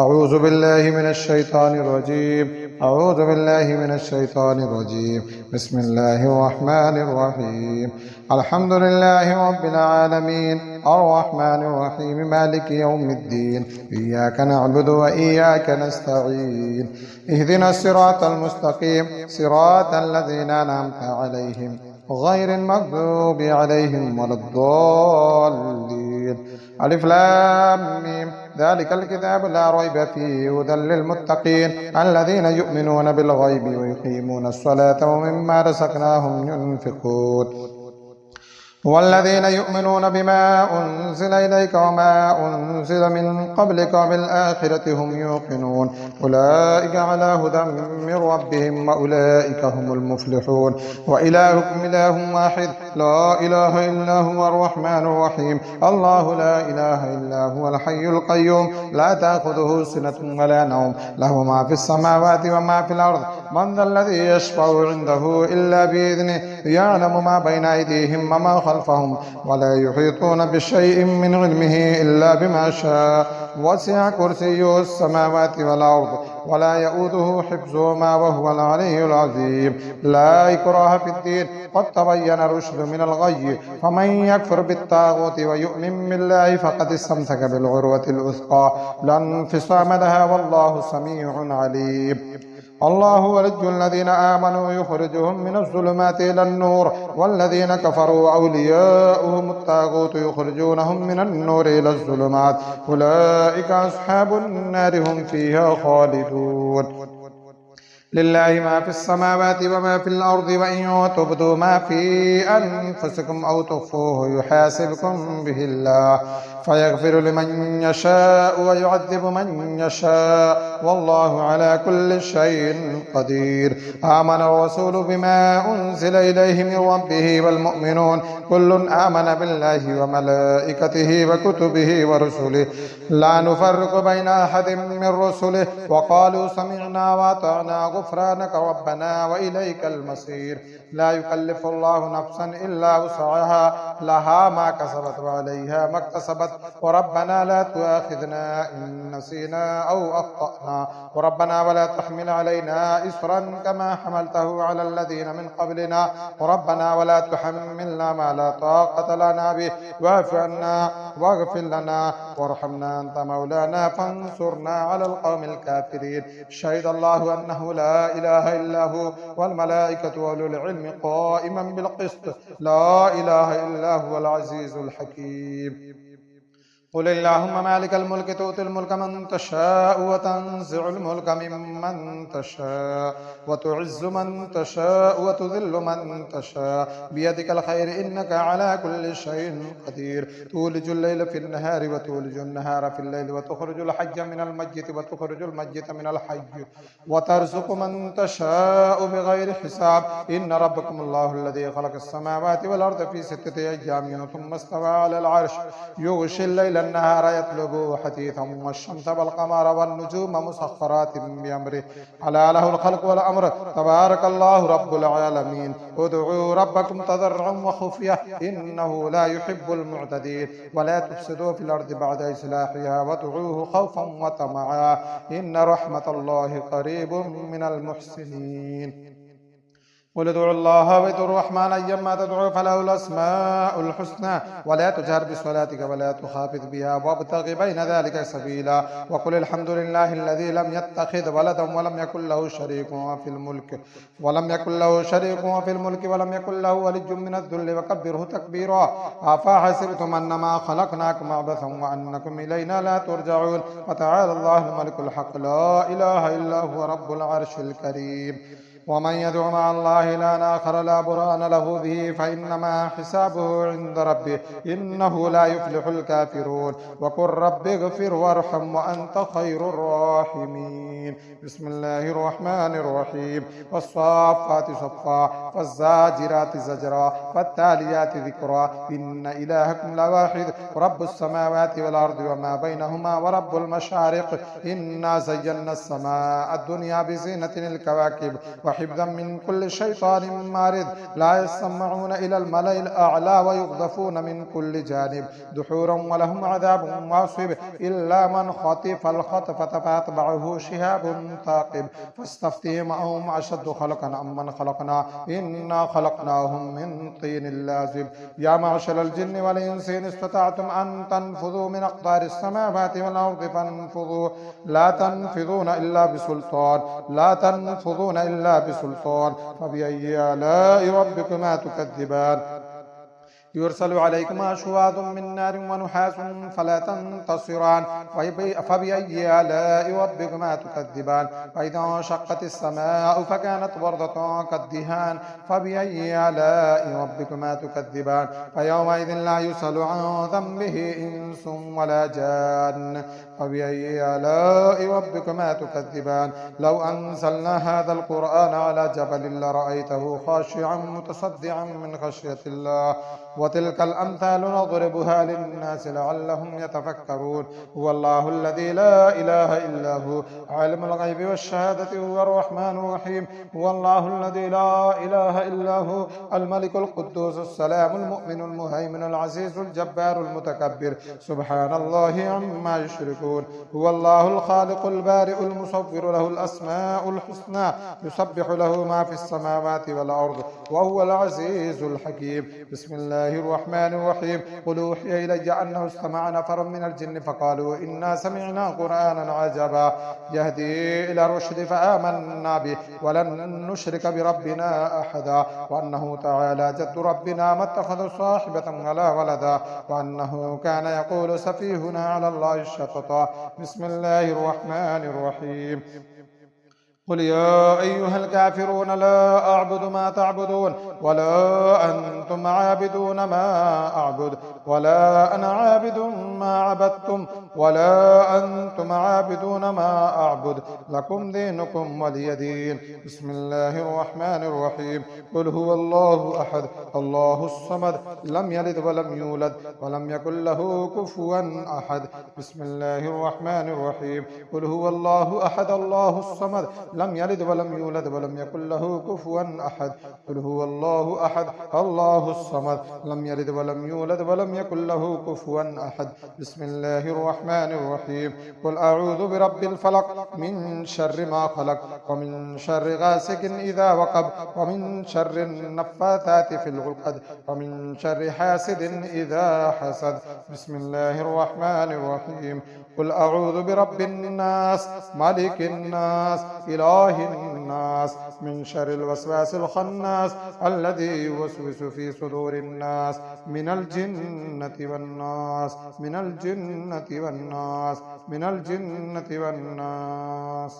أعوذ بالله من الشيطان الرجيم أعوذ بالله من الشيطان الرجيم بسم الله الرحمن الرحيم الحمد لله رب العالمين الرحمن الرحيم مالك يوم الدين إياك نعبد وإياك نستعين اهدنا الصراط المستقيم صراط الذين أنعمت عليهم غير المغضوب عليهم ولا الضالين ألف لام ميم ذلك الكتاب لا ريب فيه هدى للمتقين الذين يؤمنون بالغيب ويقيمون الصلاة ومما رزقناهم ينفقون والذين يؤمنون بما أنزل إليك وما أنزل من قبلك وبالآخرة هم يوقنون أولئك على هدى من ربهم وأولئك هم المفلحون وإلهكم إله واحد لا إله إلا هو الرحمن الرحيم الله لا إله إلا هو الحي القيوم لا تأخذه سنة ولا نوم له ما في السماوات وما في الأرض من ذا الذي يشفع عنده إلا بإذنه يعلم ما بين أيديهم وما خلفهم ولا يحيطون بشيء من علمه إلا بما شاء وسع كرسيه السماوات والأرض ولا يؤوده حفظهما وهو العلي العظيم لا إكراه في الدين قد تبين الرشد من الغي فمن يكفر بالطاغوت ويؤمن بالله فقد استمسك بالعروة الوثقى لا انفصام لها والله سميع عليم الله ولي الذين آمنوا يخرجهم من الظلمات إلى النور والذين كفروا أولياؤهم الطاغوت يخرجونهم من النور إلى الظلمات أولئك أصحاب النار هم فيها خالدون لله ما في السماوات وما في الأرض وإن تبدوا ما في أنفسكم أو تخفوه يحاسبكم به الله فيغفر لمن يشاء ويعذب من يشاء والله على كل شيء قدير آمن الرسول بما أنزل إليه من ربه والمؤمنون كل آمن بالله وملائكته وكتبه ورسله لا نفرق بين أحد من رسله وقالوا سمعنا وأطعنا غفرانك ربنا وإليك المصير لا يكلف الله نفسا إلا وسعها لها ما كسبت وعليها ما اكتسبت وربنا لا تؤاخذنا إن نسينا أو أخطأنا وربنا ولا تحمل علينا إصرا كما حملته على الذين من قبلنا وربنا ولا تحملنا ما لا طاقة لنا به واعف عنا واغفر لنا وارحمنا أنت مولانا فانصرنا على القوم الكافرين شهد الله أنه لا إله إلا هو والملائكة وأولو العلم قائما بالقسط لا إله إلا هو العزيز الحكيم قل اللهم مالك الملك تؤتي الملك من تشاء وتنزع الملك ممن تشاء وتعز من تشاء وتذل من تشاء بيدك الخير إنك على كل شيء قدير تولج الليل في النهار وتولج النهار في الليل وتخرج الحي من الميت وتخرج الميت من الحي وترزق من تشاء بغير حساب إن ربكم الله الذي خلق السماوات والأرض في 6 أيام ثم استوى على العرش يغشي الليل النهار يطلبه حثيثا والشمس والقمر والنجوم مسخرات بأمره ألا له الخلق والأمر تبارك الله رب العالمين ادعوا ربكم تضرعا وخفية إنه لا يحب المعتدين ولا تفسدوا في الأرض بعد إصلاحها وادعوه خوفا وطمعا إن رحمة الله قريب من المحسنين قل ادعوا الله وادعوا الرحمن أيما تدعوا فله الأسماء الحسنى ولا تجهر بصلاتك ولا تخافت بها وابتغ بين ذلك سبيلا وقل الحمد لله الذي لم يتخذ ولدا ولم يكن له شريك في الملك ولم يكن له ولي من الذل وكبره تكبيرا أفحسبتم أنما خلقناكم عبثا وأنكم إلينا لا ترجعون وتعالى الله الملك الحق لا إله إلا هو رب العرش الكريم ومن يدع مع الله إلها آخر لا برهان له به فإنما حسابه عند ربه إنه لا يفلح الكافرون وقل رب اغفر وارحم وأنت خير الراحمين بسم الله الرحمن الرحيم والصافات صفا فالزاجرات زجرا فالتاليات ذكرا إن إلهكم لواحد رب السماوات والأرض وما بينهما ورب المشارق إنا زينا السماء الدنيا بزينة الكواكب وحفظا من كل شيطان مارد لا يسمعون إلى الملأ الأعلى ويقذفون من كل جانب دحورا ولهم عذاب واصب إلا من خطف الخطفة فأتبعه شهاب ثاقب فاستفتهم أهم أشد خلقا أم من خلقنا إنا خلقناهم من طين لازب يا معشر الجن والإنس إن استطعتم أن تنفذوا من أقطار السماوات والأرض فانفذوا لا تنفذون إلا بسلطان لا تنفذون إلا بسلطان فبأي آلاء ربكما تكذبان يرسل عليكما شواظ من نار ونحاس فلا تنتصران فبأي آلاء ربكما تكذبان فإذا انشقت السماء فكانت وردة كالدهان فبأي آلاء ربكما تكذبان فيومئذ لا يسأل عن ذنبه إنس ولا جان فبأي آلاء ربكما تكذبان لو أنزلنا هذا القرآن على جبل لرأيته خاشعا متصدعا من خشية الله وتلك الأمثال نضربها للناس لعلهم يتفكرون هو الله الذي لا إله إلا هو عالم الغيب والشهادة هو الرحمن الرحيم هو الله الذي لا إله إلا هو الملك القدوس السلام المؤمن المهيمن العزيز الجبار المتكبر سبحان الله عما يشركون هو الله الخالق البارئ المصور له الأسماء الحسنى يسبح له ما في السماوات والأرض وهو العزيز الحكيم بسم الله الرحمن الرحيم قل أوحي إلي أنه استمع نفر من الجن فقالوا إنا سمعنا قرآنا عجبا يهدي إلى الرشد فآمنا به ولن نشرك بربنا أحدا وأنه تعالى جد ربنا ما اتخذ صاحبة ولا ولدا وأنه كان يقول سفيهنا على الله الشططا بسم الله الرحمن الرحيم قل يا أيها الكافرون لا أعبد ما تعبدون ولا أنتم عابدون ما أعبد ولا أنا عابد ما عبدتم ولا أنتم عابدون ما أعبد لكم دينكم ولي دين بسم الله الرحمن الرحيم قل هو الله أحد الله الصمد لم يلد ولم يولد ولم يكن له كفوا أحد بسم الله الرحمن الرحيم قل هو الله أحد الله الصمد لم يلد ولم يولد ولم يكن له كفوا أحد قل هو الله أحد الله الصمد لم يلد ولم يولد ولم يكن له كفوا أحد بسم الله الرحمن الرحيم قل أعوذ برب الفلق من شر ما خلق ومن شر غاسق إذا وقب ومن شر النفاثات في العقد ومن شر حاسد إذا حسد بسم الله الرحمن الرحيم قل أعوذ برب الناس ملك الناس إله الناس من شر الوسواس الخناس الذي يوسوس في صدور الناس من الجنة والناس من الجنة والناس من الجنة والناس